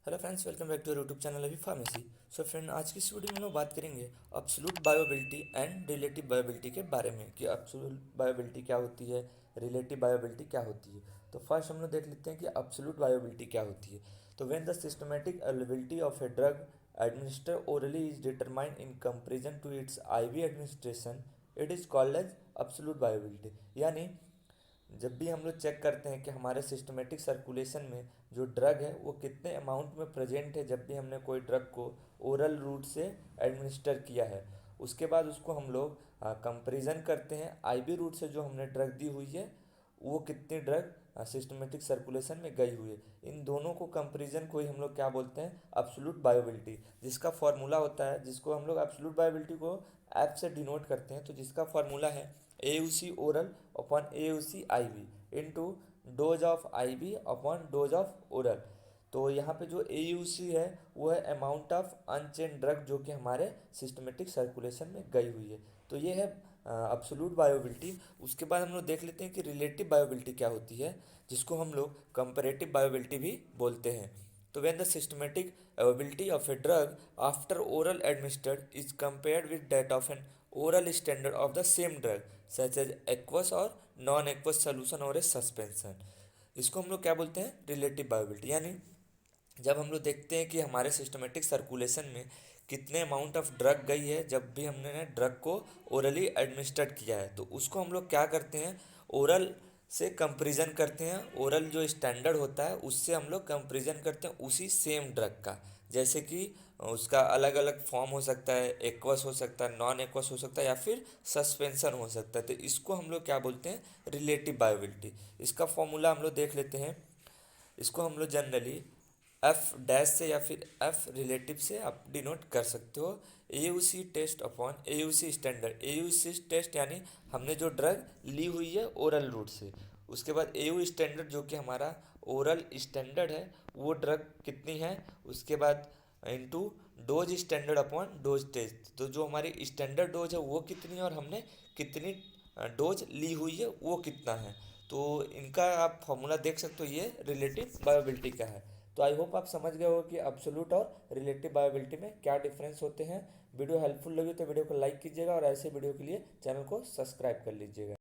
Hello friends, welcome back to YouTube channel Abhi pharmacy. So friend, आज की इस video में हम लोग बात करेंगे absolute bioavailability and relative bioavailability के बारे में कि अब्सोल्यूट बायोबिलिटी क्या होती है, रिलेटिव बायोबिलिटी क्या होती है। तो फर्स्ट हम लोग देख लेते हैं कि अब्सोल्यूट बायोबिलिटी क्या होती है। तो when the systematic availability of a drug administer orally is determined in comparison to its IV administration, it is called as absolute bioavailability. यानी जब भी हम लोग चेक करते हैं कि हमारे सिस्टमेटिक सर्कुलेशन में जो ड्रग है वो कितने अमाउंट में प्रेजेंट है, जब भी हमने कोई ड्रग को ओरल रूट से एडमिनिस्टर किया है, उसके बाद उसको हम लोग कंपेरिजन करते हैं आईवी रूट से जो हमने ड्रग दी हुई है वो कितनी ड्रग सिस्टमेटिक सर्कुलेशन में गई हुई है। इन दोनों को कंपेरिजन को ही हम लोग क्या बोलते हैं, अब्सोल्यूट बायोबिलिटी, जिसका फॉर्मूला होता है, जिसको हम लोग अब्सोल्यूट बायोबिलिटी को एफ से डिनोट करते हैं। तो जिसका फॉर्मूला है A U C oral upon A U C I V into dose of I V upon dose of oral. तो यहाँ पे जो ए यू सी है वो है अमाउंट ऑफ अनचेन ड्रग जो कि हमारे सिस्टमेटिक सर्कुलेशन में गई हुई है। तो ये है अब्सोल्यूट बायोबिलिटी। उसके बाद हम लोग देख लेते हैं कि रिलेटिव बायोबिलिटी क्या होती है, जिसको हम लोग कंपेरेटिव बायोबिलिटी भी बोलते हैं। तो when the systematic availability of a drug after oral administered is compared with that of an oral standard of the same drug such as aqueous और नॉन एक्वस सोल्यूशन और ए सस्पेंशन, इसको हम लोग क्या बोलते हैं, रिलेटिव बायोबिलिटी। यानी जब हम लोग देखते हैं कि हमारे सिस्टमेटिक सर्कुलेशन में कितने अमाउंट ऑफ ड्रग गई है, जब भी हमने ड्रग को ओरली एडमिनिस्ट्रेट किया है, तो उसको हम लोग क्या करते हैं, ओरल से कंपेरिजन करते हैं। ओरल जो स्टैंडर्ड होता है उससे हम लोग कंपेरिजन करते हैं उसी सेम ड्रग का। जैसे कि उसका अलग अलग फॉर्म हो सकता है, एक्वस हो सकता है, नॉन एक्वस हो सकता है या फिर सस्पेंशन हो सकता है। तो इसको हम लोग क्या बोलते हैं, रिलेटिव बायोबिलिटी। इसका फॉर्मूला हम लोग देख लेते हैं। इसको हम लोग जनरली एफ डैश से या फिर एफ रिलेटिव से आप डिनोट कर सकते हो। A U C test upon A U C standard. A U C test यानी हमने जो ड्रग ली हुई है ओरल रूट से, उसके बाद ए यू स्टैंडर्ड जो कि हमारा ओरल स्टैंडर्ड है वो ड्रग कितनी है, उसके बाद into dose standard upon dose test. तो जो हमारी स्टैंडर्ड डोज है वो कितनी है और हमने कितनी डोज ली हुई है वो कितना है। तो इनका आप फॉर्मूला देख सकते हो, ये रिलेटिव बायोबिलिटी का है। तो आई होप आप समझ गए हो कि अब्सोल्यूट और रिलेटिव बायोबिलिटी में क्या डिफरेंस होते हैं। वीडियो हेल्पफुल लगी तो वीडियो को लाइक कीजिएगा और ऐसे वीडियो के लिए चैनल को सब्सक्राइब कर लीजिएगा।